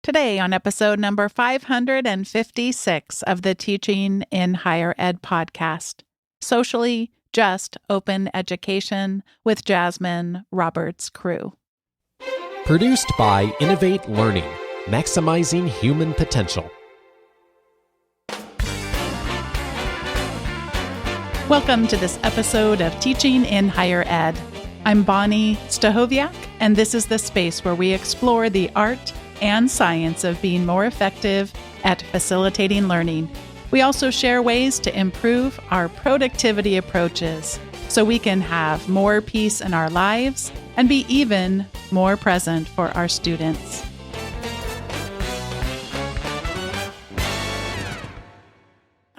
Today on episode number 556 of the Teaching in Higher Ed podcast, Socially Just Open Education with Jasmine Roberts-Crews. Produced by Innovate Learning, maximizing human potential. Welcome to this episode of Teaching in Higher Ed. I'm Bonnie Stachowiak, and this is the space where we explore the art and science of being more effective at facilitating learning. We also share ways to improve our productivity approaches so we can have more peace in our lives and be even more present for our students.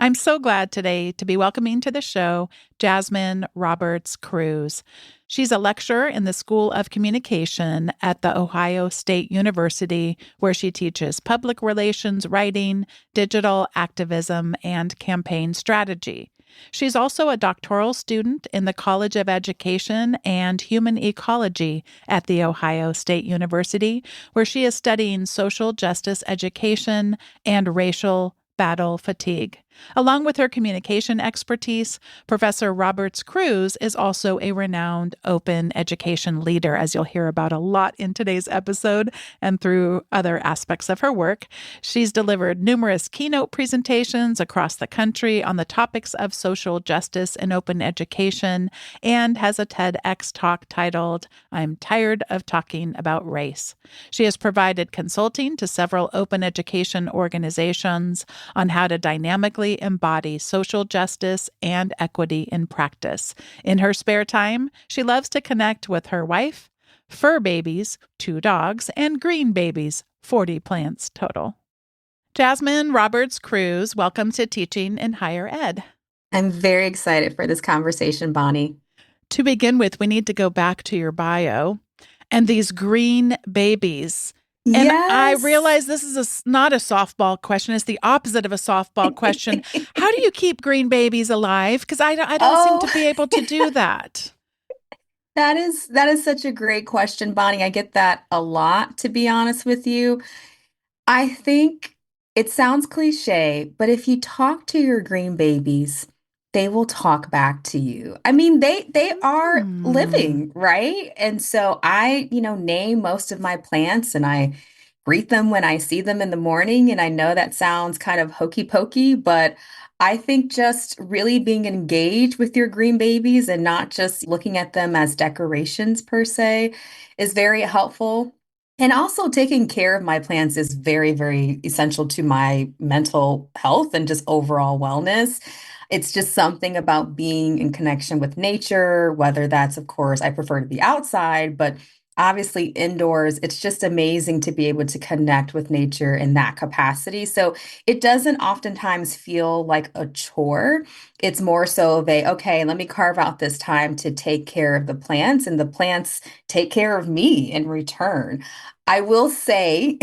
I'm so glad today to be welcoming to the show Jasmine Roberts-Crews. She's a lecturer in the School of Communication at The Ohio State University, where she teaches public relations writing, digital activism, and campaign strategy. She's also a doctoral student in the College of Education and Human Ecology at The Ohio State University, where she is studying social justice education and racial battle fatigue. Along with her communication expertise, Professor Roberts-Crews is also a renowned open education leader, as you'll hear about a lot in today's episode and through other aspects of her work. She's delivered numerous keynote presentations across the country on the topics of social justice and open education, and has a TEDx talk titled, "I'm Tired of Talking About Race." She has provided consulting to several open education organizations on how to dynamically embody social justice and equity in practice. In her spare time, she loves to connect with her wife, fur babies, 2 dogs, and green babies, 40 plants total. Jasmine Roberts-Crews, welcome to Teaching in Higher Ed. I'm very excited for this conversation, Bonnie. To begin with, we need to go back to your bio and these green babies. And yes. I realize this is not a softball question. It's the opposite of a softball question. How do you keep green babies alive? Because I don't seem to be able to do that. That is such a great question, Bonnie. I get that a lot, to be honest with you. I think it sounds cliche, but if you talk to your green babies, they will talk back to you. I mean, they are living, right? And so I, name most of my plants and I greet them when I see them in the morning. And I know that sounds kind of hokey pokey, but I think just really being engaged with your green babies and not just looking at them as decorations per se is very helpful. And also taking care of my plants is very, very essential to my mental health and just overall wellness. It's just something about being in connection with nature, whether that's, of course, I prefer to be outside, but obviously indoors. It's just amazing to be able to connect with nature in that capacity. So it doesn't oftentimes feel like a chore. It's more so okay, let me carve out this time to take care of the plants, and the plants take care of me in return. I will say,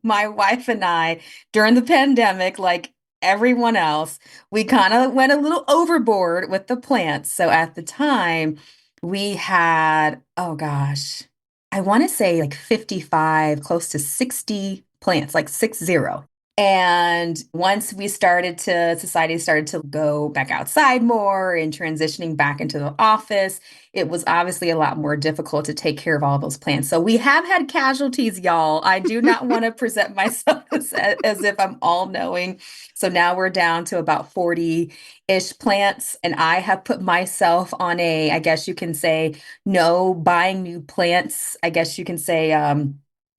my wife and I, during the pandemic, like everyone else, we kind of went a little overboard with the plants. So at the time, we had, oh gosh, I want to say like 55, close to 60 plants, like 60. And once society started to go back outside more and transitioning back into the office, it was obviously a lot more difficult to take care of all those plants. So we have had casualties, y'all. I do not want to present myself as if I'm all knowing. So now we're down to about 40-ish plants. And I have put myself on I guess you can say, no buying new plants, I guess you can say,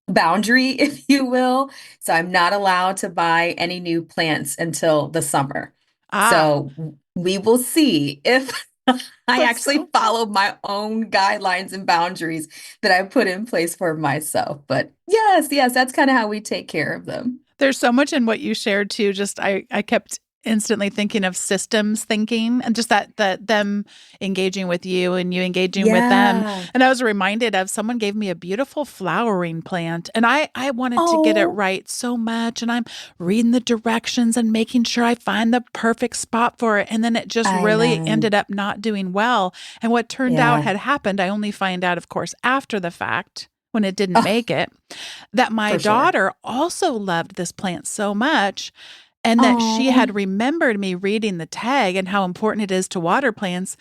boundary, if you will. So I'm not allowed to buy any new plants until the summer. So we will see if I actually follow my own guidelines and boundaries that I put in place for myself. But yes, that's kind of how we take care of them. There's so much in what you shared too. Just I kept instantly thinking of systems thinking and just that them engaging with you and you engaging with them. And I was reminded of someone gave me a beautiful flowering plant and I wanted to get it right so much. And I'm reading the directions and making sure I find the perfect spot for it. And then it just really ended up not doing well. And what turned out had happened, I only find out, of course, after the fact, when it didn't Oh, make it, that my for sure. daughter also loved this plant so much, and that she Oh, had remembered me reading the tag and how important it is to water plants.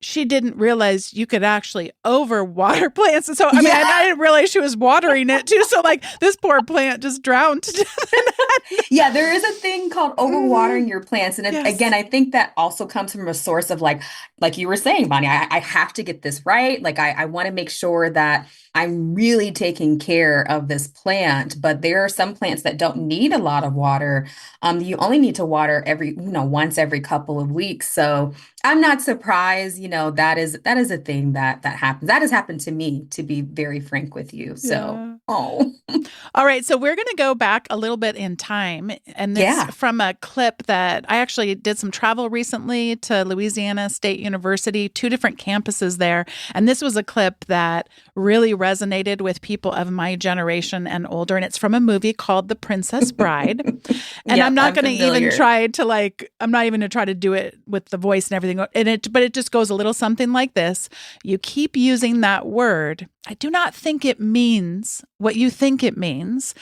She didn't realize you could actually overwater plants. And so, I mean, yeah. and I didn't realize she was watering it too. So, like, this poor plant just drowned to death. Yeah, there is a thing called overwatering your plants. And again, Yes. I think that also comes from a source of like you were saying, Bonnie, I have to get this right. Like I want to make sure that I'm really taking care of this plant. But there are some plants that don't need a lot of water. You only need to water once every couple of weeks. So I'm not surprised, that is a thing that happens. That has happened to me, to be very frank with you. So, Yeah. oh, All right, so we're going to go back a little bit in time, and it's yeah. from a clip that I actually did some travel recently to Louisiana State University, two different campuses there. And this was a clip that really resonated with people of my generation and older. And it's from a movie called The Princess Bride. And I'm Yep, not I'm going to even familiar. try to I'm not even going to try to do it with the voice and everything. But it just goes a little something like this. You keep using that word. I do not think it means what you think it means.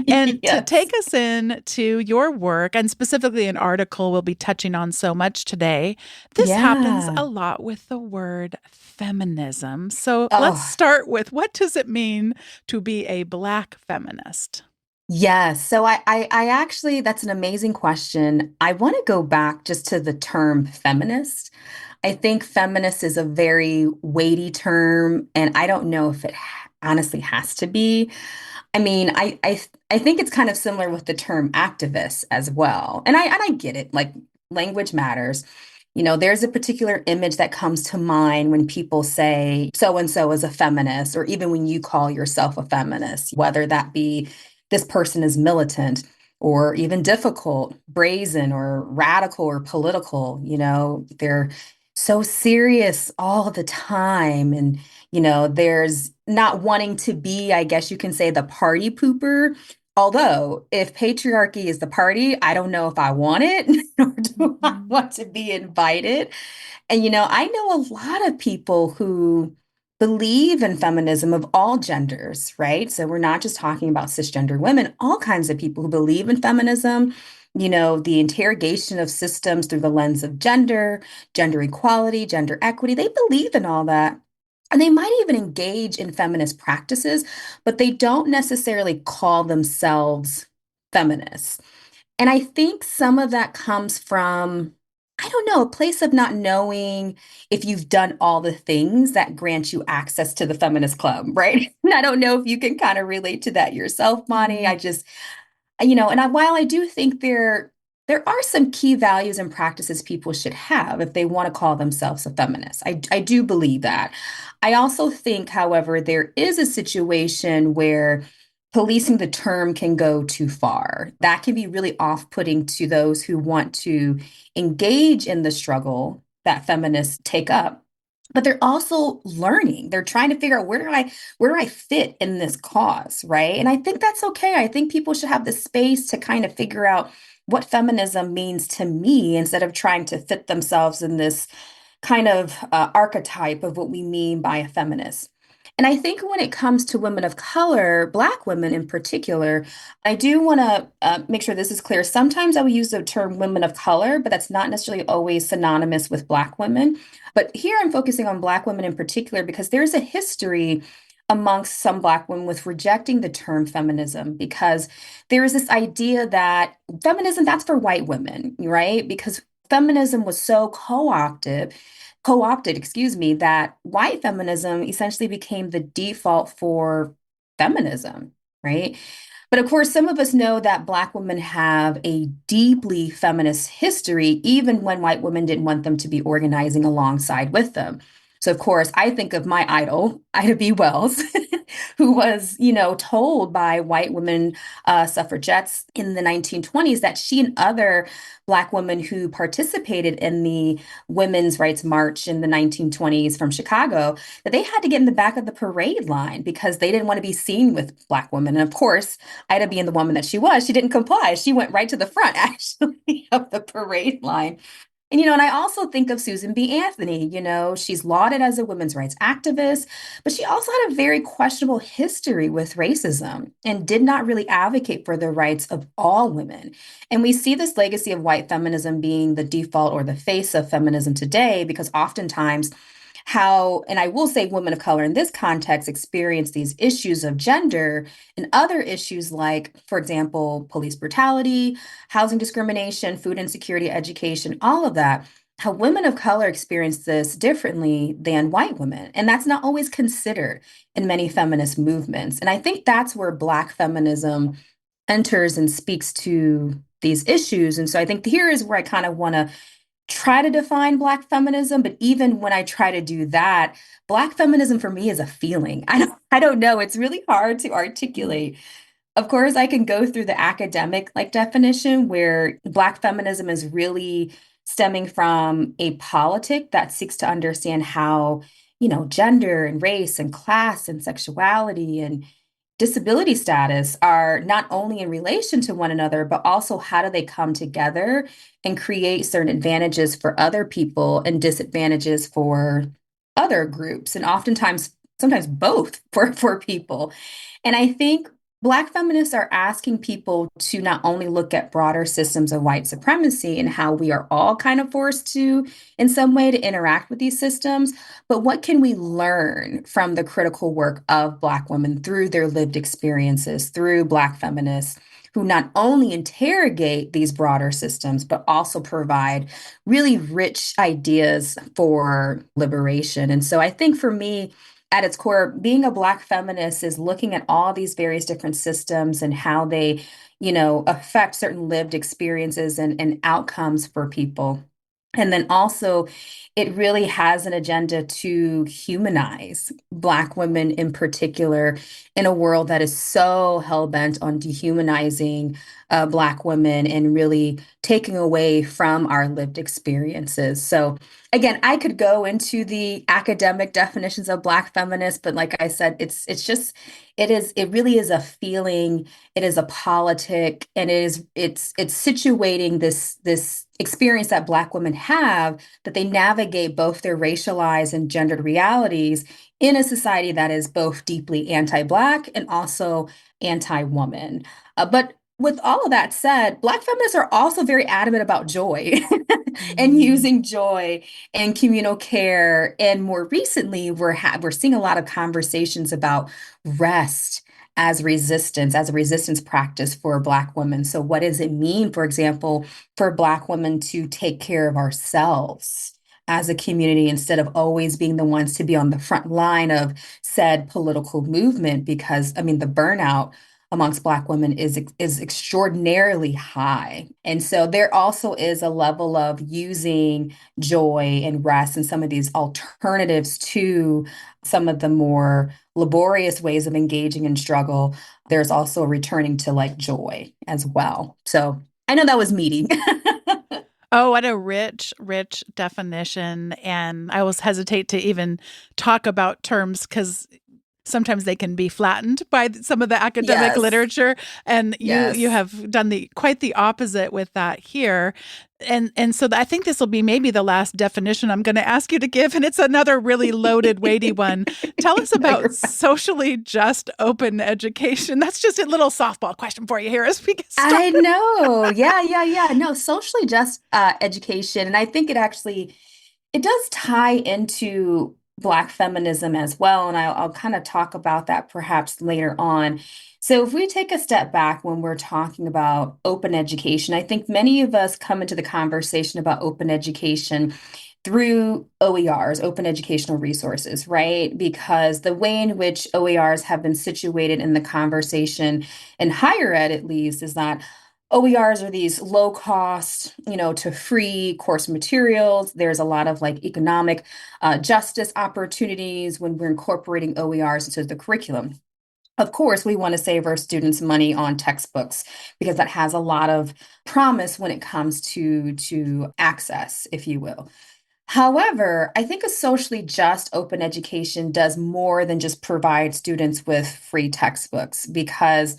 And to Yes. take us in to your work, and specifically an article we'll be touching on so much today, this happens Yeah. a lot with the word feminism. So let's Oh, start with, what does it mean to be a Black feminist? yes. So I actually, that's an amazing question. I want to go back just to the term feminist. I think feminist is a very weighty term, and I don't know if it honestly has to be. I mean, I think it's kind of similar with the term activist as well. And I get it, like language matters. There's a particular image that comes to mind when people say so and so is a feminist, or even when you call yourself a feminist, whether that be this person is militant or even difficult, brazen or radical or political. They're so serious all the time. And there's not wanting to be, I guess you can say, the party pooper. Although, if patriarchy is the party, I don't know if I want it, nor do I Mhm. want to be invited. And, I know a lot of people who believe in feminism of all genders, right? So we're not just talking about cisgender women, all kinds of people who believe in feminism, the interrogation of systems through the lens of gender, gender equality, gender equity. They believe in all that. And they might even engage in feminist practices, but they don't necessarily call themselves feminists. And I think some of that comes from, I don't know, a place of not knowing if you've done all the things that grant you access to the feminist club, right? And I don't know if you can kind of relate to that yourself, Monty. Mhm. While I do think there are some key values and practices people should have if they want to call themselves a feminist. I do believe that. I also think, however, there is a situation where policing the term can go too far. That can be really off-putting to those who want to engage in the struggle that feminists take up. But they're also learning. They're trying to figure out, where do I fit in this cause, right? And I think that's okay. I think people should have the space to kind of figure out what feminism means to me, instead of trying to fit themselves in this kind of archetype of what we mean by a feminist. And I think when it comes to women of color, Black women in particular, I do want to make sure this is clear. Sometimes I will use the term women of color, but that's not necessarily always synonymous with Black women. But here I'm focusing on Black women in particular because there's a history amongst some Black women with rejecting the term feminism, because there is this idea that feminism, that's for white women, right? Because feminism was so co-opted, excuse me, that white feminism essentially became the default for feminism, right? But of course, some of us know that Black women have a deeply feminist history, even when white women didn't want them to be organizing alongside with them. So, of course, I think of my idol, Ida B. Wells, who was, told by white women suffragettes in the 1920s that she and other Black women who participated in the Women's Rights March in the 1920s from Chicago, that they had to get in the back of the parade line because they didn't want to be seen with Black women. And of course, Ida being the woman that she was, she didn't comply. She went right to the front, actually, of the parade line. And I also think of Susan B. Anthony. She's lauded as a women's rights activist, but she also had a very questionable history with racism and did not really advocate for the rights of all women. And we see this legacy of white feminism being the default or the face of feminism today because oftentimes and I will say women of color in this context experience these issues of gender and other issues like, for example, police brutality, housing discrimination, food insecurity, education, all of that, how women of color experience this differently than white women. And that's not always considered in many feminist movements. And I think that's where Black feminism enters and speaks to these issues. And so I think here is where I kind of want to try to define Black feminism, but even when I try to do that, Black feminism for me is a feeling. I don't know. It's really hard to articulate. Of course, I can go through the academic definition where Black feminism is really stemming from a politic that seeks to understand how, gender and race and class and sexuality and disability status are not only in relation to one another, but also how do they come together and create certain advantages for other people and disadvantages for other groups, and oftentimes, sometimes both for people. And I think Black feminists are asking people to not only look at broader systems of white supremacy and how we are all kind of forced to, in some way, to interact with these systems, but what can we learn from the critical work of Black women through their lived experiences, through Black feminists who not only interrogate these broader systems, but also provide really rich ideas for liberation. And so I think for me, at its core, being a Black feminist is looking at all these various different systems and how they, affect certain lived experiences and outcomes for people. And then also, it really has an agenda to humanize Black women in particular in a world that is so hell-bent on dehumanizing Black women and really taking away from our lived experiences. So, again, I could go into the academic definitions of Black feminists, but like I said, it really is a feeling, it is a politic, and it's situating this experience that Black women have, that they navigate both their racialized and gendered realities in a society that is both deeply anti-Black and also anti-woman. But with all of that said, Black feminists are also very adamant about joy and Mm. using joy and communal care. And more recently, we're seeing a lot of conversations about rest as a resistance practice for Black women. So, what does it mean, for example, for Black women to take care of ourselves as a community instead of always being the ones to be on the front line of said political movement? Because, I mean, the burnout amongst Black women is extraordinarily high. And so there also is a level of using joy and rest and some of these alternatives to some of the more laborious ways of engaging in struggle. There's also returning to joy as well. So I know that was meaty. Oh, what a rich, rich definition. And I always hesitate to even talk about terms because sometimes they can be flattened by some of the academic Yes, literature. And you yes. have done the quite the opposite with that here. And so I think this will be maybe the last definition I'm going to ask you to give. And it's another really loaded, weighty one. Tell us No, about you're fine. socially just open education. That's just a little softball question for you here as we get I started. know. Yeah, yeah, yeah. No, socially just education. And I think it does tie into Black feminism as well. And I'll kind of talk about that perhaps later on. So, if we take a step back when we're talking about open education, I think many of us come into the conversation about open education through OERs, open educational resources, right? Because the way in which OERs have been situated in the conversation in higher ed, at least, is that OERs are these low cost, to free course materials. There's a lot of economic justice opportunities when we're incorporating OERs into the curriculum. Of course, we want to save our students money on textbooks because that has a lot of promise when it comes to access, if you will. However, I think a socially just open education does more than just provide students with free textbooks because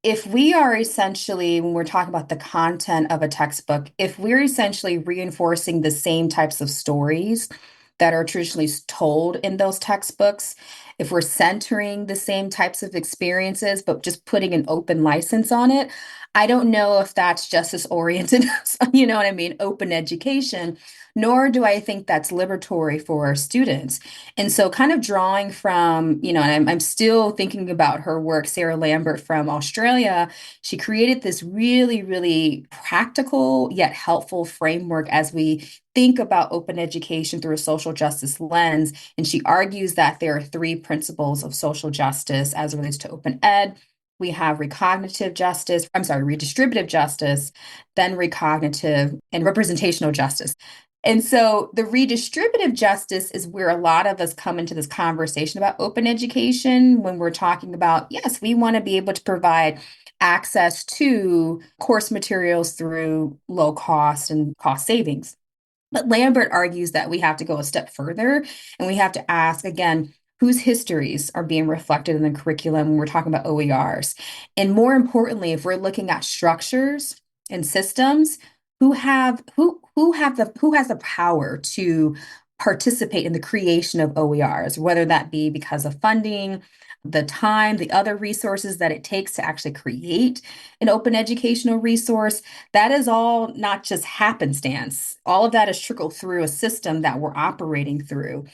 if we are essentially, when we're talking about the content of a textbook, if we're essentially reinforcing the same types of stories that are traditionally told in those textbooks, if we're centering the same types of experiences, but just putting an open license on it, I don't know if that's justice oriented, you know what I mean, open education, nor do I think that's liberatory for our students. And so, kind of drawing from, and I'm still thinking about her work, Sarah Lambert from Australia. She created this really, really practical yet helpful framework as we think about open education through a social justice lens. And she argues that there are three principles of social justice as it relates to open ed. We have redistributive justice, then recognitive and representational justice. And so the redistributive justice is where a lot of us come into this conversation about open education when we're talking about, yes, we want to be able to provide access to course materials through low cost and cost savings. But Lambert argues that we have to go a step further and we have to ask again, whose histories are being reflected in the curriculum when we're talking about OERs? And more importantly, if we're looking at structures and systems, who has the power to participate in the creation of OERs, whether that be because of funding, the time, the other resources that it takes to actually create an open educational resource. That is all not just happenstance. All of that is trickled through a system that we're operating through.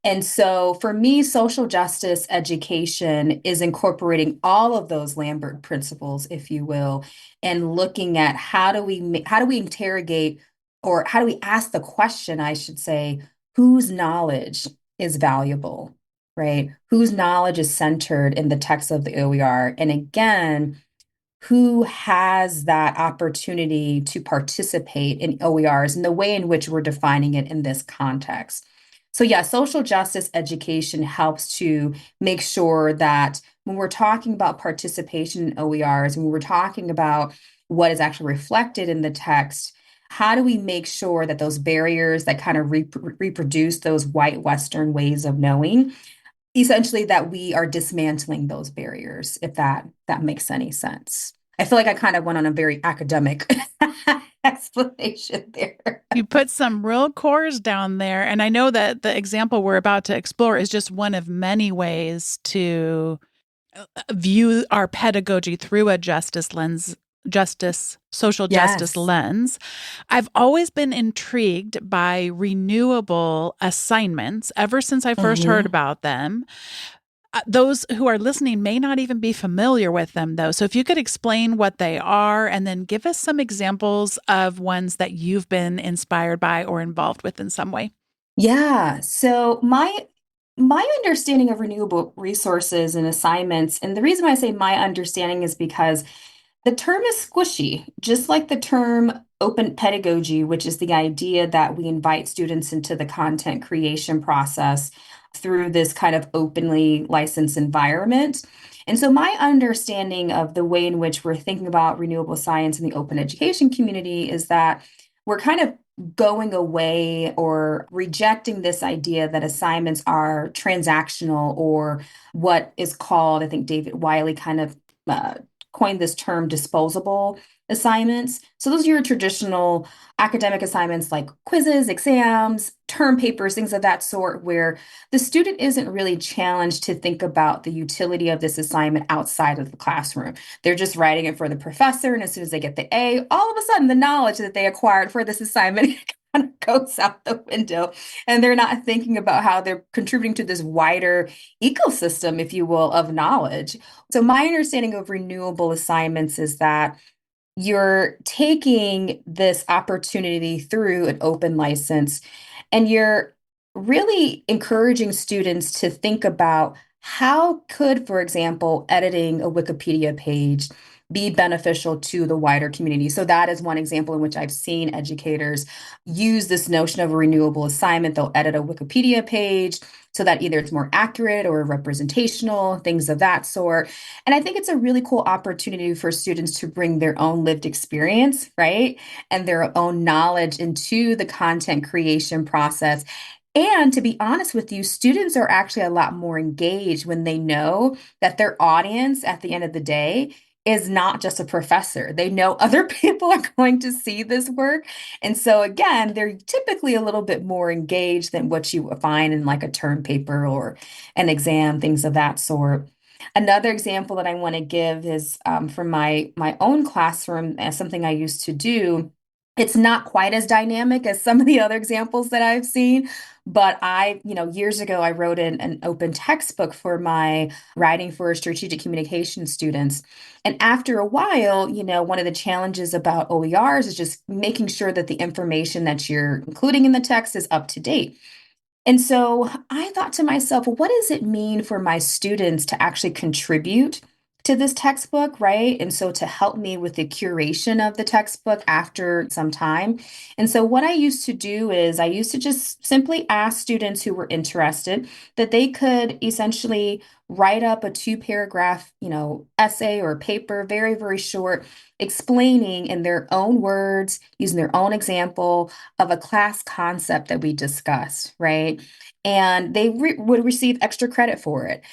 And so for me, social justice education is incorporating all of those Lambert principles, if you will, and looking at how do we interrogate, or how do we ask the question, I should say, whose knowledge is valuable, right? Whose knowledge is centered in the text of the OER? And again, who has that opportunity to participate in OERs in the way in which we're defining it in this context? So, yeah, social justice education helps to make sure that when we're talking about participation in OERs, when we're talking about what is actually reflected in the text, how do we make sure that those barriers that kind of reproduce those white Western ways of knowing, essentially that we are dismantling those barriers, if that makes any sense. I feel like I kind of went on a very academic explanation there. You put some real cores down there. And I know that the example we're about to explore is just one of many ways to view our pedagogy through a social justice Yes. lens. I've always been intrigued by renewable assignments ever since I first heard Mhm. about them. Those who are listening may not even be familiar with them, though. So if you could explain what they are and then give us some examples of ones that you've been inspired by or involved with in some way. Yeah. So my understanding of renewable resources and assignments, and the reason why I say my understanding is because the term is squishy, just like the term open pedagogy, which is the idea that we invite students into the content creation process through this kind of openly licensed environment. And so, my understanding of the way in which we're thinking about renewable science in the open education community is that we're kind of going away or rejecting this idea that assignments are transactional, or what is called, I think David Wiley kind of coined this term, disposable assignments. So those are your traditional academic assignments like quizzes, exams, term papers, things of that sort, where the student isn't really challenged to think about the utility of this assignment outside of the classroom. They're just writing it for the professor, and as soon as they get the A, all of a sudden the knowledge that they acquired for this assignment kind of goes out the window, and they're not thinking about how they're contributing to this wider ecosystem, if you will, of knowledge. So my understanding of renewable assignments is that you're taking this opportunity through an open license, and you're really encouraging students to think about how could, for example, editing a Wikipedia page be beneficial to the wider community. So that is one example in which I've seen educators use this notion of a renewable assignment. They'll edit a Wikipedia page so that either it's more accurate or representational, things of that sort. And I think it's a really cool opportunity for students to bring their own lived experience, right? And their own knowledge into the content creation process. And to be honest with you, students are actually a lot more engaged when they know that their audience at the end of the day is not just a professor. They know other people are going to see this work. And so again, they're typically a little bit more engaged than what you would find in like a term paper or an exam, things of that sort. Another example that I want to give is from my own classroom as something I used to do. It's not quite as dynamic as some of the other examples that I've seen, but years ago, I wrote an open textbook for my writing for strategic communication students. And after a while, one of the challenges about OERs is just making sure that the information that you're including in the text is up to date. And so I thought to myself, well, what does it mean for my students to actually contribute to this textbook, right? And so to help me with the curation of the textbook after some time. And so what I used to do is I used to just simply ask students who were interested that they could essentially write up a two-paragraph, essay or paper, very, very short, explaining in their own words, using their own example of a class concept that we discussed, right? And they would receive extra credit for it.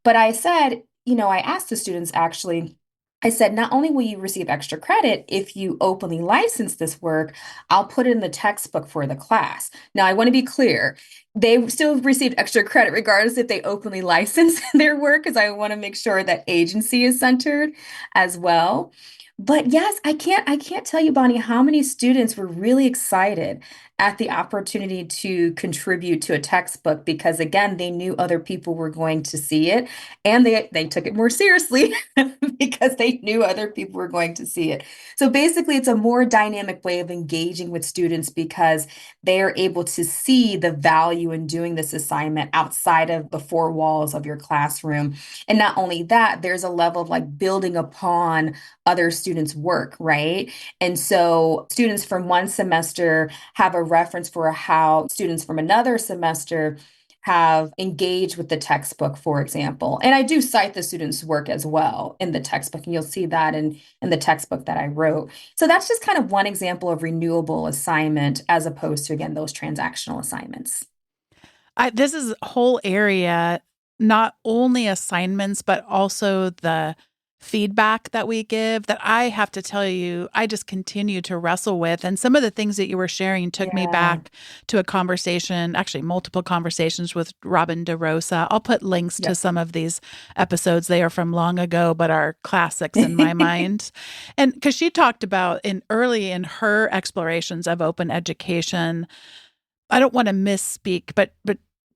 But I said, I asked the students actually, I said, not only will you receive extra credit if you openly license this work, I'll put it in the textbook for the class. Now, I want to be clear. They still received extra credit regardless if they openly license their work, because I want to make sure that agency is centered as well. But yes, I can't tell you, Bonnie, how many students were really excited at the opportunity to contribute to a textbook because again, they knew other people were going to see it and they took it more seriously because they knew other people were going to see it. So basically, it's a more dynamic way of engaging with students because they are able to see the value in doing this assignment outside of the four walls of your classroom. And not only that, there's a level of like building upon other students' work, right? And so students from one semester have a reference for how students from another semester have engaged with the textbook, for example. And I do cite the students' work as well in the textbook, and you'll see that in the textbook that I wrote. So that's just kind of one example of renewable assignment as opposed to, again, those transactional assignments. This is a whole area, not only assignments, but also the feedback that we give that I have to tell you, I just continue to wrestle with. And some of the things that you were sharing took me Yeah. back to a conversation, actually multiple conversations with Robin DeRosa. I'll put links to Yep. some of these episodes. They are from long ago, but are classics in my mind. And because she talked about early in her explorations of open education, I don't want to misspeak, but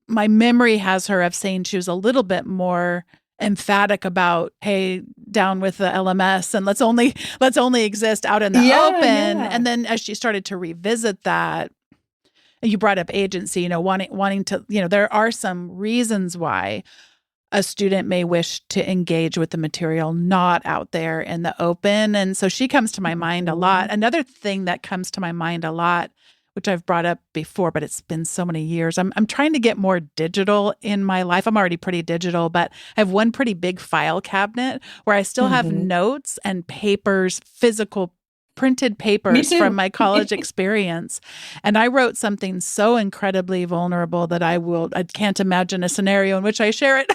my memory has her of saying she was a little bit more emphatic about, hey, down with the LMS and let's only exist out in the Yeah, open. yeah. And then as she started to revisit that, and you brought up agency, wanting to, there are some reasons why a student may wish to engage with the material not out there in the open. And so she comes to my mind a lot. Mhm. Another thing that comes to my mind a lot, which I've brought up before, but it's been so many years. I'm trying to get more digital in my life. I'm already pretty digital, but I have one pretty big file cabinet where I still have Mhm. notes and papers, physical printed Me papers from too. my college experience. And I wrote something so incredibly vulnerable that I can't imagine a scenario in which I share it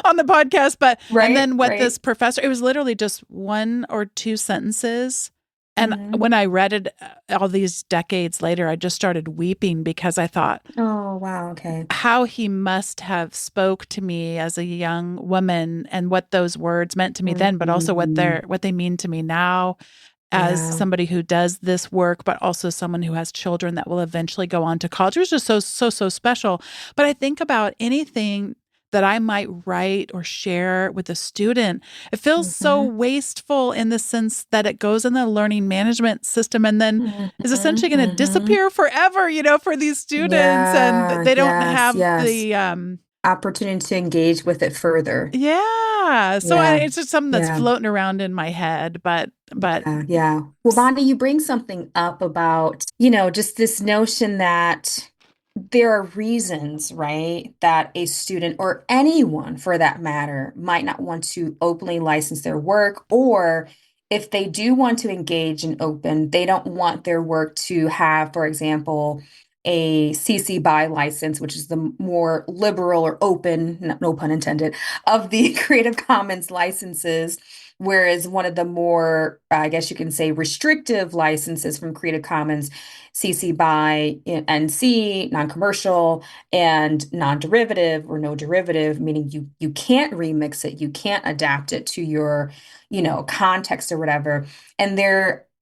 on the podcast. But and Right, then what right. this professor, it was literally just one or two sentences. And Mhm. when I read it all these decades later, I just started weeping because I thought Oh, wow. Okay. how he must have spoke to me as a young woman and what those words meant to me then, but also Mhm. what they mean to me now as Yeah. somebody who does this work, but also someone who has children that will eventually go on to college. It was just so special. But I think about anything that I might write or share with a student, it feels so Mhm. wasteful in the sense that it goes in the learning management system and then is essentially Mhm. going to Mhm. disappear forever, for these students. And Yeah. they don't Yes. have Yes. the, Opportunity to engage with it further. yeah. So Yeah. it's just something that's Yeah. floating around in my head. But Yeah. Well, Bonnie, you bring something up about, just this notion that there are reasons, right, that a student or anyone for that matter might not want to openly license their work, or if they do want to engage in open, they don't want their work to have, for example, a CC BY license, which is the more liberal or open, no pun intended, of the Creative Commons licenses. Whereas one of the more, I guess you can say, restrictive licenses from Creative Commons, CC BY, NC, non-commercial, and non-derivative or no derivative, meaning you can't remix it, you can't adapt it to your, context or whatever. And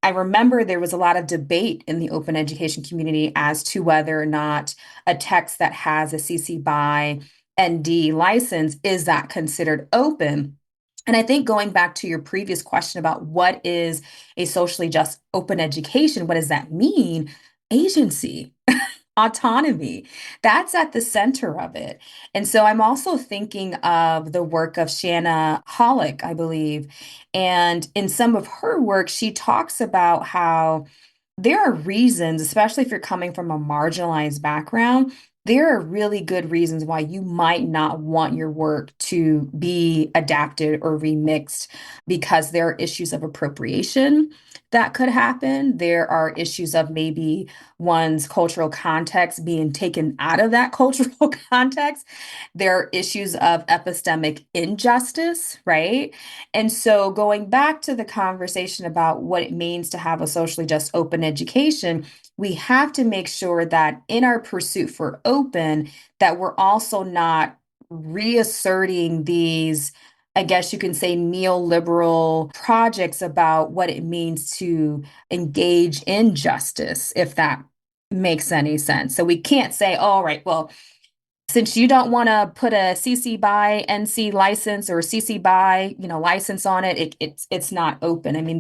I remember there was a lot of debate in the open education community as to whether or not a text that has a CC BY ND license, is that considered open? And I think going back to your previous question about what is a socially just open education, what does that mean? Agency, autonomy, that's at the center of it. And so I'm also thinking of the work of Shanna Hollick, I believe. And in some of her work, she talks about how there are reasons, especially if you're coming from a marginalized background, there are really good reasons why you might not want your work to be adapted or remixed because there are issues of appropriation that could happen. There are issues of maybe one's cultural context being taken out of that cultural context. There are issues of epistemic injustice, right? And so going back to the conversation about what it means to have a socially just open education, we have to make sure that in our pursuit for open, that we're also not reasserting these, I guess you can say, neoliberal projects about what it means to engage in justice, if that makes any sense. So we can't say, all right, well, since you don't want to put a CC BY NC license or a CC BY, license on it, it's not open. I mean,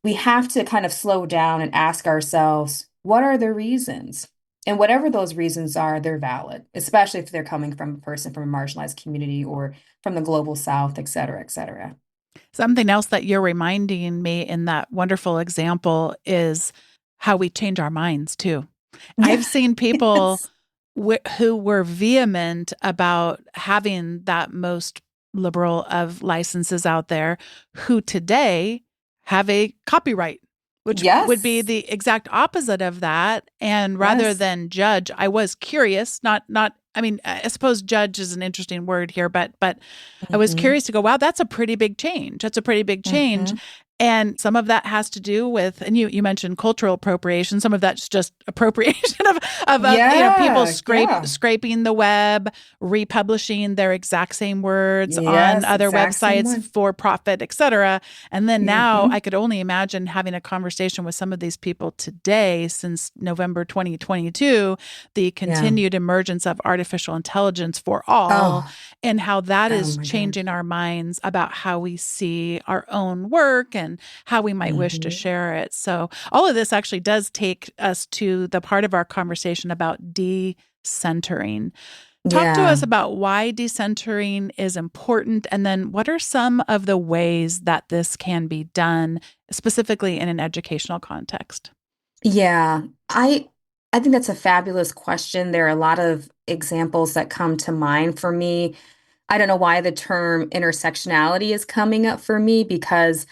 we have to kind of slow down and ask ourselves, what are the reasons? And whatever those reasons are, they're valid, especially if they're coming from a person from a marginalized community or from the global South, et cetera, et cetera. Something else that you're reminding me in that wonderful example is how we change our minds too. Yeah. I've seen people Yes. who were vehement about having that most liberal of licenses out there, who today have a copyright, which would be Yes. the exact opposite of that. And rather Yes. than judge, I was curious, I mean, I suppose judge is an interesting word here, but I was Hmm. curious to go, wow, that's a pretty big change. That's a pretty big change. Hmm. And some of that has to do with, and you mentioned cultural appropriation. Some of that's just appropriation of people Yeah. Yeah. scraping the web, republishing their exact same words on Yes. other Exact same websites one. for profit, et cetera. And then now I Hmm. could only imagine having a conversation with some of these people today, since November 2022, the Yeah. continued emergence of artificial intelligence for all, Oh, and how that oh is my changing gosh. our minds about how we see our own work and how we might wish to Hmm. share it. So, all of this actually does take us to the part of our conversation about decentering. Talk to us Yeah. about why decentering is important, and then what are some of the ways that this can be done, specifically in an educational context? Yeah. I think that's a fabulous question. There are a lot of examples that come to mind for me. I don't know why the term intersectionality is coming up for me because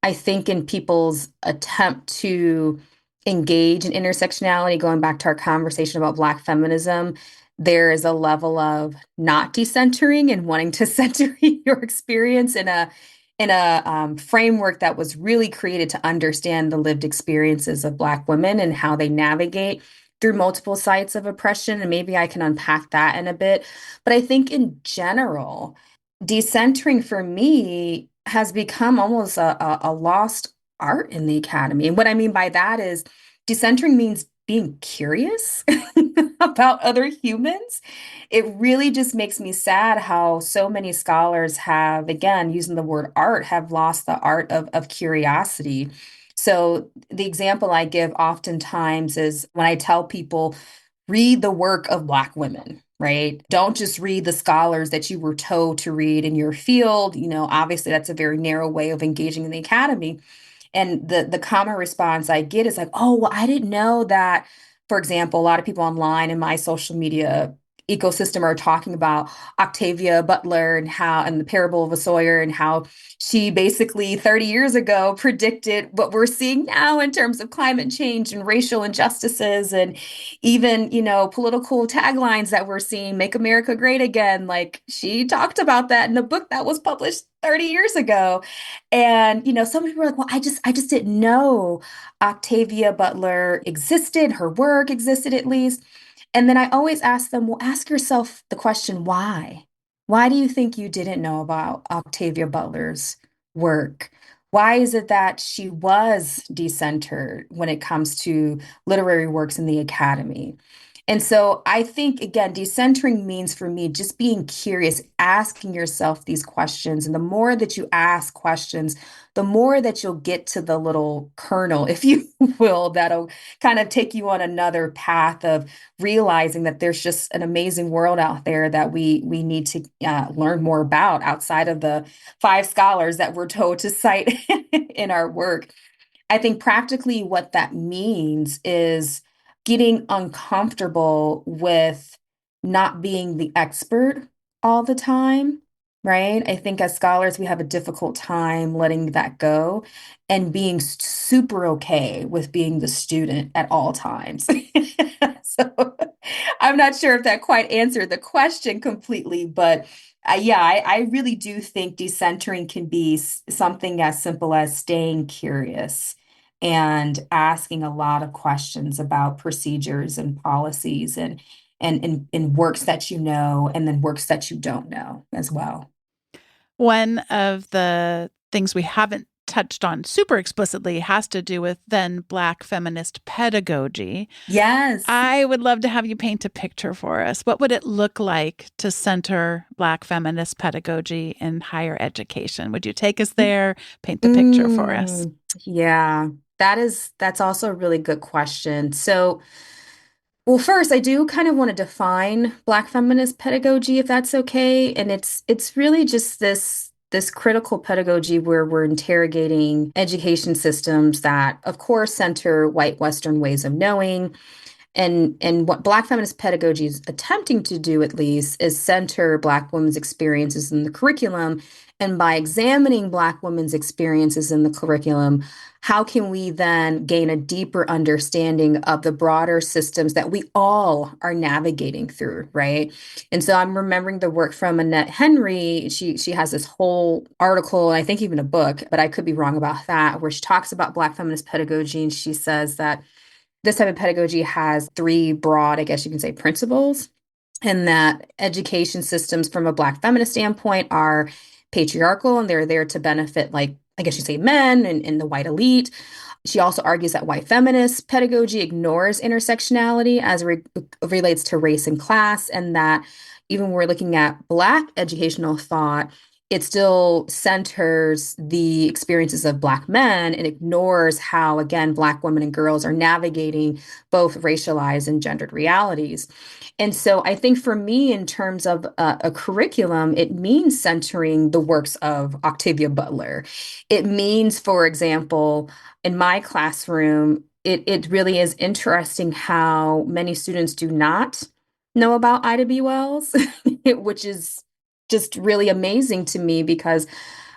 I think in people's attempt to engage in intersectionality, going back to our conversation about Black feminism, there is a level of not decentering and wanting to center your experience in a framework that was really created to understand the lived experiences of Black women and how they navigate through multiple sites of oppression. And maybe I can unpack that in a bit. But I think in general, decentering for me has become almost a lost art in the academy. And what I mean by that is decentering means being curious about other humans. It really just makes me sad how so many scholars have, again, using the word art, have lost the art of curiosity. So the example I give oftentimes is when I tell people, read the work of Black women, right? Don't just read the scholars that you were told to read in your field. Obviously that's a very narrow way of engaging in the academy. And the common response I get is like, oh, well, I didn't know that, for example, a lot of people online in my social media ecosystem are talking about Octavia Butler and the parable of a Sawyer and how she basically 30 years ago predicted what we're seeing now in terms of climate change and racial injustices and even, political taglines that we're seeing, Make America Great Again. Like she talked about that in the book that was published 30 years ago. And, some people are like, well, I just didn't know Octavia Butler existed, her work existed at least. And then I always ask them, well, ask yourself the question, why? Why do you think you didn't know about Octavia Butler's work? Why is it that she was decentered when it comes to literary works in the academy? And so I think, again, decentering means for me just being curious, asking yourself these questions. And the more that you ask questions, the more that you'll get to the little kernel, if you will, that'll kind of take you on another path of realizing that there's just an amazing world out there that we need to learn more about outside of the five scholars that we're told to cite in our work. I think practically what that means is getting uncomfortable with not being the expert all the time, right? I think as scholars, we have a difficult time letting that go and being super okay with being the student at all times. So I'm not sure if that quite answered the question completely, but yeah, I really do think decentering can be something as simple as staying curious and asking a lot of questions about procedures and policies and works that you know, and then works that you don't know as well. One of the things we haven't touched on super explicitly has to do with then Black feminist pedagogy. Yes. I would love to have you paint a picture for us. What would it look like to center Black feminist pedagogy in higher education? Would you take us there, paint the picture for us? Yeah, that's also a really good question. So, well, first, I do kind of want to define Black feminist pedagogy, if that's okay. And it's really just this critical pedagogy where we're interrogating education systems that, of course, center white Western ways of knowing, and what Black feminist pedagogy is attempting to do, at least, is center Black women's experiences in the curriculum. And by examining Black women's experiences in the curriculum, how can we then gain a deeper understanding of the broader systems that we all are navigating through, right? And so I'm remembering the work from Annette Henry. She has this whole article, and I think even a book, but I could be wrong about that, where she talks about Black feminist pedagogy, and she says that this type of pedagogy has three broad, I guess you can say, principles, and that education systems from a Black feminist standpoint are patriarchal and they're there to benefit, like, I guess you say, men and the white elite. She also argues that white feminist pedagogy ignores intersectionality as relates to race and class, and that even when we're looking at Black educational thought, it still centers the experiences of Black men and ignores how, again, Black women and girls are navigating both racialized and gendered realities. And so I think for me, in terms of a curriculum, it means centering the works of Octavia Butler. It means, for example, in my classroom, it really is interesting how many students do not know about Ida B. Wells, which is just really amazing to me because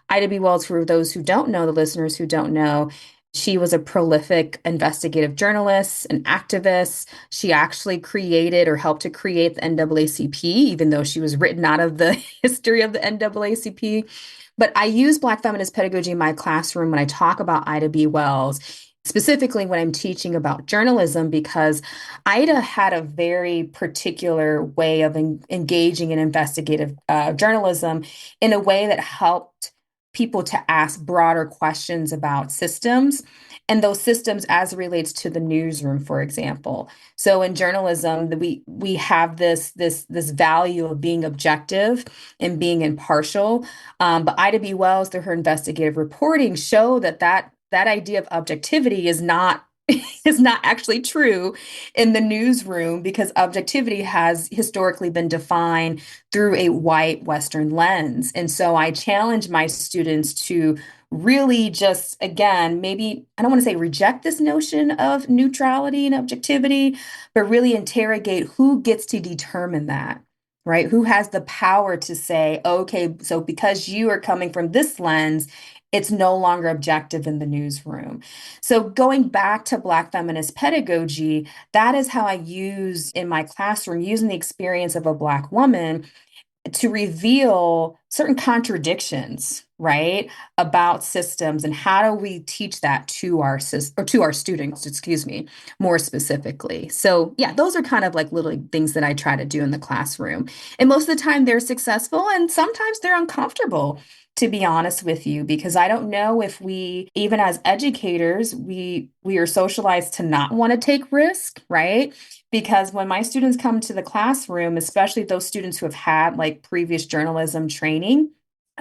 Ida B. Wells, for those who don't know, the listeners who don't know, she was a prolific investigative journalist, an activist. She actually created or helped to create the NAACP, even though she was written out of the history of the NAACP. But I use Black feminist pedagogy in my classroom when I talk about Ida B. Wells, specifically when I'm teaching about journalism, because Ida had a very particular way of engaging in investigative journalism in a way that helped people to ask broader questions about systems and those systems as it relates to the newsroom, for example. So in journalism, we have this value of being objective and being impartial. But Ida B. Wells, through her investigative reporting, show that idea of objectivity is not is not actually true in the newsroom because objectivity has historically been defined through a white Western lens. And so I challenge my students to really just, again, maybe I don't want to say reject this notion of neutrality and objectivity, but really interrogate who gets to determine that. right? Who has the power to say, okay, so because you are coming from this lens, it's no longer objective in the newsroom. So going back to Black feminist pedagogy, that is how I use in my classroom, using the experience of a Black woman to reveal certain contradictions, right, about systems, and how do we teach that to our or to our students, excuse me, more specifically. So yeah, those are kind of like little things that I try to do in the classroom. And most of the time they're successful and sometimes they're uncomfortable. To be honest with you, because I don't know if we, even as educators, we are socialized to not want to take risk, right? Because when my students come to the classroom, especially those students who have had like previous journalism training,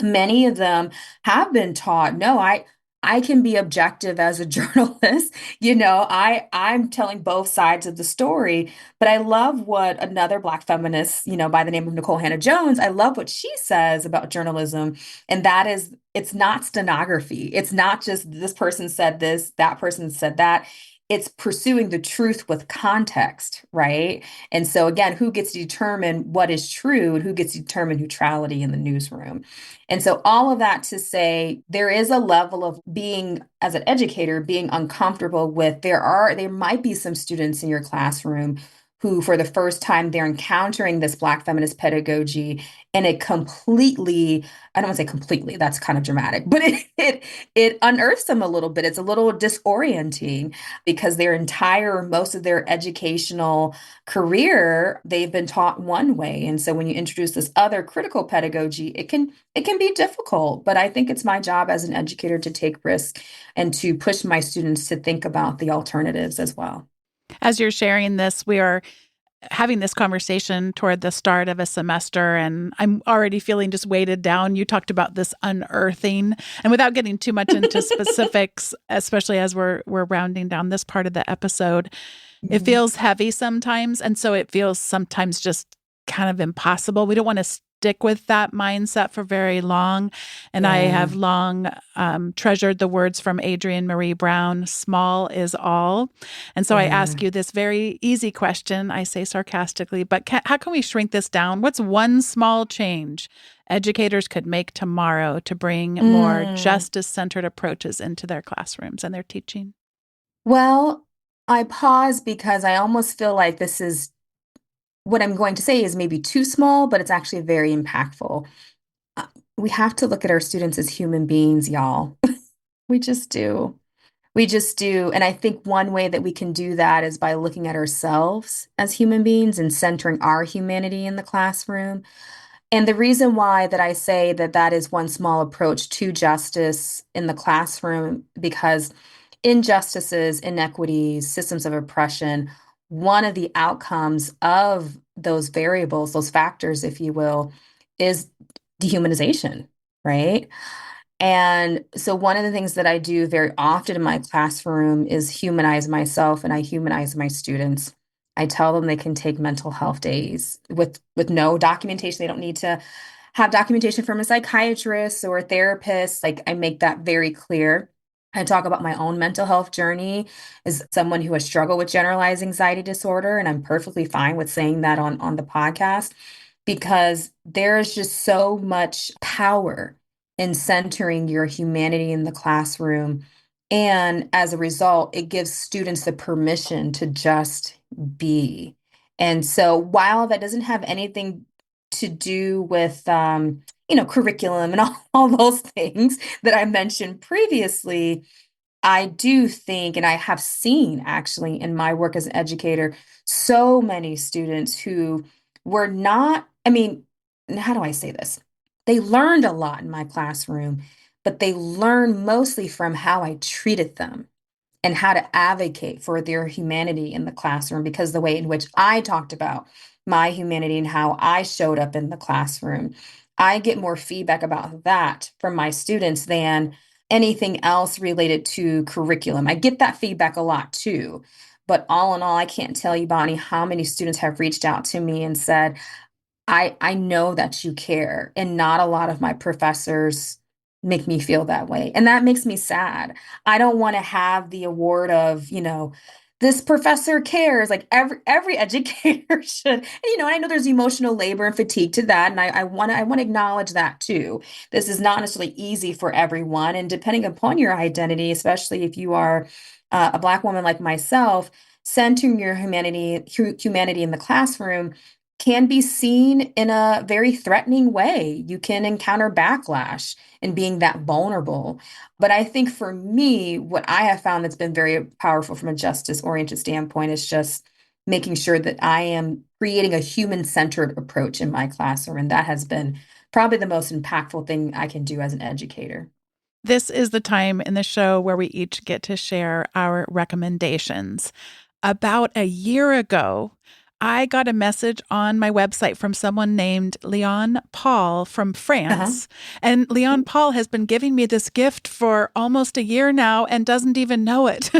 many of them have been taught, no, I can be objective as a journalist. I'm telling both sides of the story. But I love what another Black feminist, by the name of Nicole Hannah Jones, I love what she says about journalism. And that is, it's not stenography. It's not just this person said this, that person said that. It's pursuing the truth with context, right? And so again, who gets to determine what is true and who gets to determine neutrality in the newsroom? And so all of that to say, there is a level of being, as an educator, being uncomfortable with, there might be some students in your classroom who, for the first time, they're encountering this Black feminist pedagogy and it completely, I don't want to say completely, that's kind of dramatic, but it unearths them a little bit. It's a little disorienting because most of their educational career, they've been taught one way. And so when you introduce this other critical pedagogy, it can be difficult. But I think it's my job as an educator to take risk and to push my students to think about the alternatives as well. As you're sharing this, we are having this conversation toward the start of a semester, and I'm already feeling just weighted down. You talked about this unearthing, and without getting too much into specifics, especially as we're rounding down this part of the episode, it Mhm. feels heavy sometimes, and so it feels sometimes just kind of impossible. We don't want to stick with that mindset for very long. And I Yeah. have long treasured the words from Adrienne Marie Brown, small is all. And so I Yeah. ask you this very easy question, I say sarcastically, but how can we shrink this down? What's one small change educators could make tomorrow to bring more Mm. justice-centered approaches into their classrooms and their teaching? Well, I pause because I almost feel like this is what I'm going to say is maybe too small, but it's actually very impactful. Uh, We have to look at our students as human beings, y'all. We just do. We just do. And I think one way that we can do that is by looking at ourselves as human beings and centering our humanity in the classroom. And the reason why that I say that that is one small approach to justice in the classroom, because injustices, inequities, systems of oppression, one of the outcomes of those variables, those factors, if you will, is dehumanization, right? And so, one of the things that I do very often in my classroom is humanize myself and I humanize my students. I tell them they can take mental health days with no documentation. They don't need to have documentation from a psychiatrist or a therapist. Like, I make that very clear. I talk about my own mental health journey as someone who has struggled with generalized anxiety disorder, and I'm perfectly fine with saying that on the podcast because there is just so much power in centering your humanity in the classroom. And as a result, it gives students the permission to just be. And so while that doesn't have anything to do with curriculum and all those things that I mentioned previously, I do think, and I have seen actually in my work as an educator, so many students who were not, I mean, how do I say this? They learned a lot in my classroom, but they learned mostly from how I treated them and how to advocate for their humanity in the classroom because the way in which I talked about my humanity and how I showed up in the classroom, I get more feedback about that from my students than anything else related to curriculum. I get that feedback a lot too. But all in all, I can't tell you, Bonnie, how many students have reached out to me and said, I know that you care, and not a lot of my professors make me feel that way. And that makes me sad. I don't want to have the award of, this professor cares. Like every educator should. And I know there's emotional labor and fatigue to that, and I want to acknowledge that too. This is not necessarily easy for everyone, and depending upon your identity, especially if you are a Black woman like myself, centering your humanity in the classroom can be seen in a very threatening way. You can encounter backlash in being that vulnerable. But I think for me, what I have found that's been very powerful from a justice-oriented standpoint is just making sure that I am creating a human-centered approach in my classroom. And that has been probably the most impactful thing I can do as an educator. This is the time in the show where we each get to share our recommendations. About a year ago, I got a message on my website from someone named Leon Paul from Uh-huh. France. And Leon Paul has been giving me this gift for almost a year now and doesn't even know it.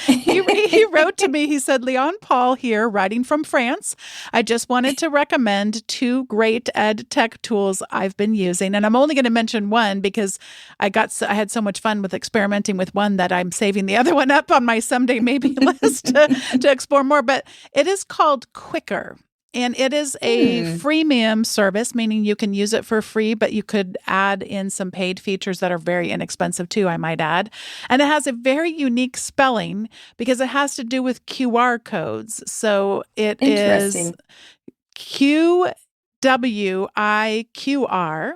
He wrote to me. He said, Leon Paul here, writing from France. I just wanted to recommend two great ed tech tools I've been using. And I'm only going to mention one because I had so much fun with experimenting with one that I'm saving the other one up on my someday maybe list to explore more. But it is called Quicker. And it is a Hmm. freemium service, meaning you can use it for free, but you could add in some paid features that are very inexpensive too, I might add. And it has a very unique spelling because it has to do with QR codes. So it is Interesting. QWIQR.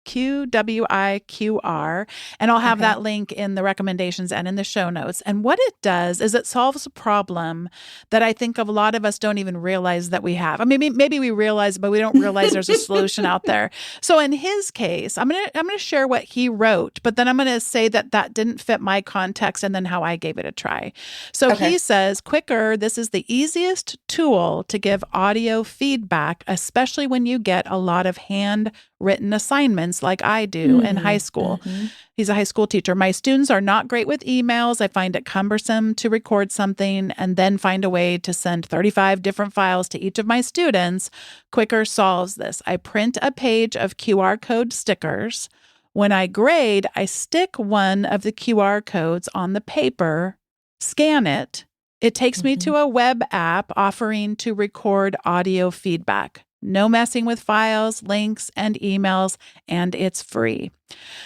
QWIQR, and I'll have Okay. that link in the recommendations and in the show notes. And what it does is it solves a problem that I think a lot of us don't even realize that we have. I mean, maybe we realize, but we don't realize there's a solution out there. So in his case, I'm gonna share what he wrote, but then I'm gonna say that didn't fit my context and then how I gave it a try. So he Okay. says, Quicker, this is the easiest tool to give audio feedback, especially when you get a lot of handwritten assignments like I do in high Hmm. school. Hmm. He's a high school teacher. My students are not great with emails. I find it cumbersome to record something and then find a way to send 35 different files to each of my students. Quicker solves this. I print a page of QR code stickers. When I grade, I stick one of the QR codes on the paper, scan it. It takes me Hmm. to a web app offering to record audio feedback. No messing with files, links, and emails, and it's free.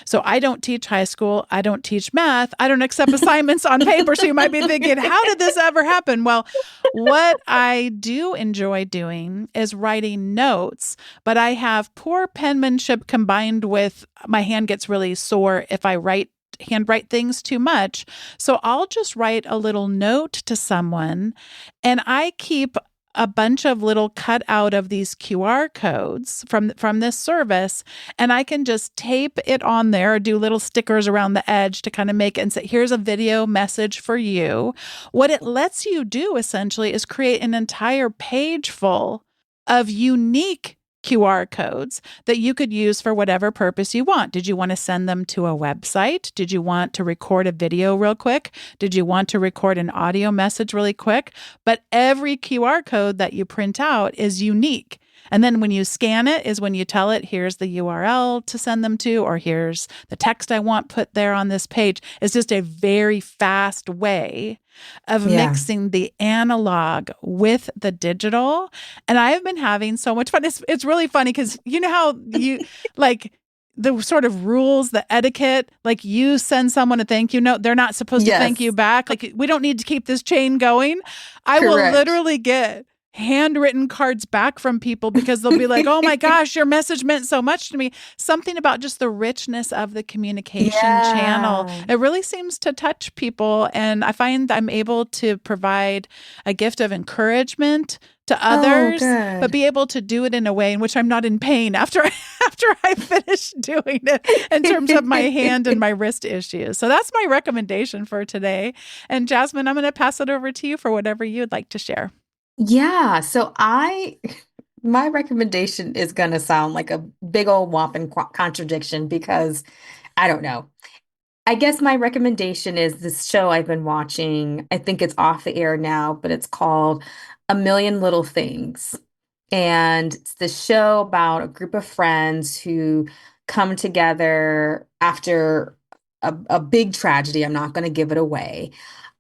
So I don't teach high school. I don't teach math. I don't accept assignments on paper. So you might be thinking, how did this ever happen? Well, what I do enjoy doing is writing notes, but I have poor penmanship combined with my hand gets really sore if I handwrite things too much. So I'll just write a little note to someone and I keep a bunch of little cut out of these QR codes from this service, and I can just tape it on there, do little stickers around the edge to kind of make it and say, here's a video message for you. What it lets you do essentially is create an entire page full of unique QR codes that you could use for whatever purpose you want. Did you want to send them to a website? Did you want to record a video real quick? Did you want to record an audio message really quick? But every QR code that you print out is unique. And then when you scan it is when you tell it, here's the URL to send them to, or here's the text I want put there on this page. It's just a very fast way of Yeah. mixing the analog with the digital. And I have been having so much fun. It's really funny because you know how you like the sort of rules, the etiquette, like you send someone a thank you note, they're not supposed to thank you Yes. back. Like we don't need to keep this chain going. I will Correct. literally get handwritten cards back from people because they'll be like, oh my gosh, your message meant so much to me. Something about just the richness of the communication channel. Yeah. It really seems to touch people. And I find I'm able to provide a gift of encouragement to Oh, others, but good. be able to do it in a way in which I'm not in pain after I finish doing it in terms of my hand and my wrist issues. So that's my recommendation for today. And Jasmine, I'm going to pass it over to you for whatever you'd like to share. Yeah, my recommendation is gonna sound like a big old whopping contradiction because I don't know. I guess my recommendation is this show I've been watching. I think it's off the air now, but it's called A Million Little Things. And it's the show about a group of friends who come together after a big tragedy. I'm not going to give it away.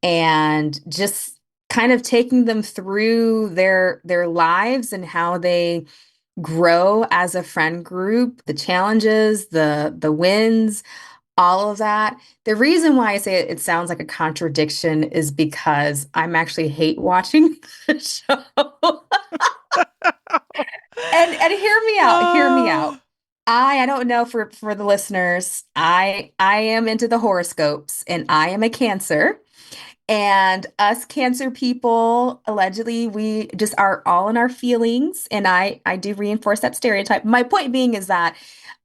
And just kind of taking them through their lives and how they grow as a friend group, the challenges, the wins, all of that. The reason why I say it sounds like a contradiction is because I'm actually hate watching the show. And hear me out, hear me out. Oh, I don't know for the listeners. I am into the horoscopes and I am a Cancer. And us Cancer people, allegedly, we just are all in our feelings. And I do reinforce that stereotype. My point being is that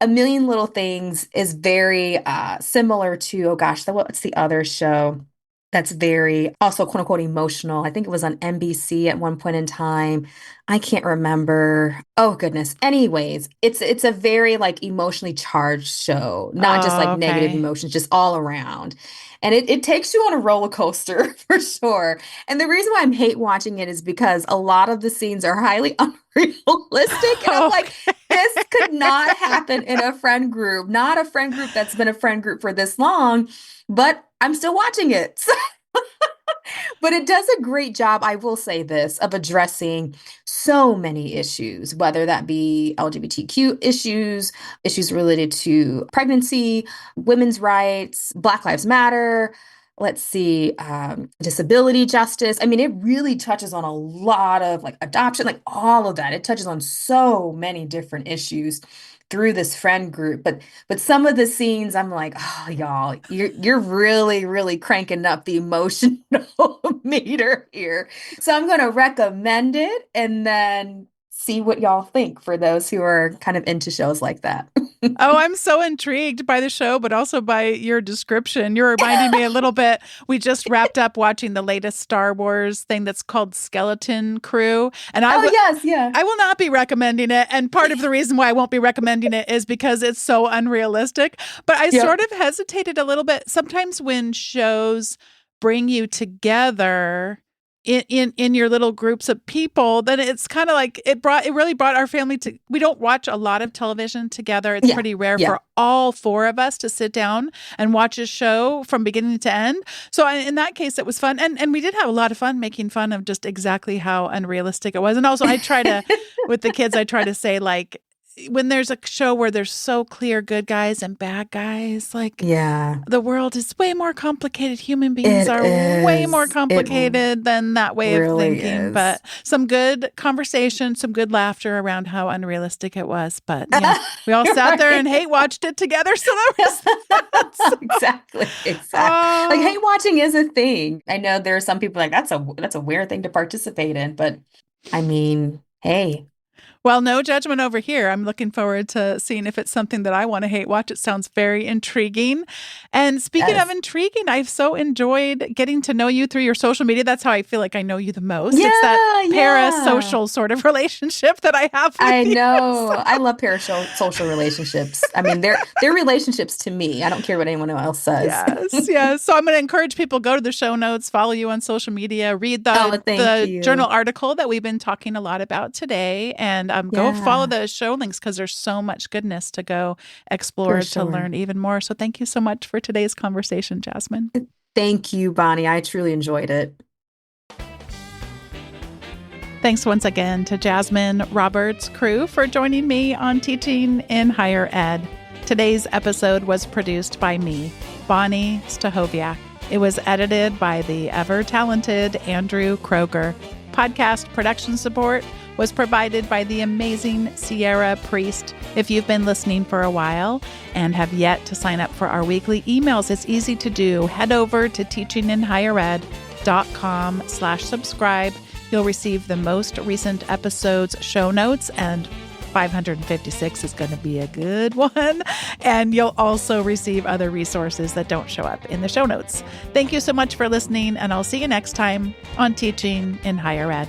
A Million Little Things is very similar to, oh gosh, what's the other show that's very also quote unquote emotional? I think it was on NBC at one point in time. I can't remember. Oh goodness. Anyways, it's a very like emotionally charged show, not just like negative okay. emotions, just all around. And it takes you on a roller coaster for sure. And the reason why I'm hate watching it is because a lot of the scenes are highly unrealistic. And I'm like, this could not happen in a friend group, not a friend group that's been a friend group for this long, but I'm still watching it. But it does a great job, I will say this, of addressing so many issues, whether that be LGBTQ issues, issues related to pregnancy, women's rights, Black Lives Matter. Let's see, disability justice. I mean, it really touches on a lot of like adoption, like all of that. It touches on so many different issues through this friend group. But some of the scenes, I'm like, oh, y'all, you're really, really cranking up the emotional meter here. So I'm going to recommend it and then see what y'all think for those who are kind of into shows like that. Oh, I'm so intrigued by the show, but also by your description. You're reminding me a little bit. We just wrapped up watching the latest Star Wars thing that's called Skeleton Crew, and Oh, yes, yeah. I will not be recommending it. And part of the reason why I won't be recommending it is because it's so unrealistic. But I Yep. sort of hesitated a little bit. Sometimes when shows bring you together in your little groups of people, then it's kind of like it really brought our family to. We don't watch a lot of television together. It's Yeah. pretty rare Yeah. for all four of us to sit down and watch a show from beginning to end. So in that case, it was fun, and we did have a lot of fun making fun of just exactly how unrealistic it was. And also, I try to with the kids, I try to say like, when there's a show where there's so clear good guys and bad guys, like Yeah. the world is way more complicated. Human beings It are way more is. It complicated than that way of really thinking. is. But some good conversation, some good laughter around how unrealistic it was. But yeah, we all sat there and Right. hate watched it together. So that was that. So, Exactly, exactly. Like oh, hate watching is a thing. I know there are some people like that's a weird thing to participate in, but I mean, hey. well, no judgment over here. I'm looking forward to seeing if it's something that I want to hate watch. It sounds very intriguing. And speaking of Yes. intriguing, I've so enjoyed getting to know you through your social media. That's how I feel like I know you the most. It's that Yeah, yeah. parasocial sort of relationship that I have with I you. know. So, I love parasocial relationships. I mean, they're relationships to me. I don't care what anyone else says. yes, yes. So I'm going to encourage people go to the show notes, follow you on social media, read Oh, the thank the journal you. article that we've been talking a lot about today, and go follow Yeah, the show links because there's so much goodness to go for explore to sure. learn even more. So thank you so much for today's conversation, Jasmine. Thank you, Bonnie. I truly enjoyed it. Thanks once again to Jasmine Roberts-Crews for joining me on Teaching in Higher Ed. Today's episode was produced by me, Bonnie Stahoviak. It was edited by the ever-talented Andrew Kroger. Podcast production support was provided by the amazing Sierra Priest. If you've been listening for a while and have yet to sign up for our weekly emails, it's easy to do. Head over to teachinginhighered.com/subscribe. You'll receive the most recent episode's show notes, and 556 is going to be a good one. And you'll also receive other resources that don't show up in the show notes. Thank you so much for listening, and I'll see you next time on Teaching in Higher Ed.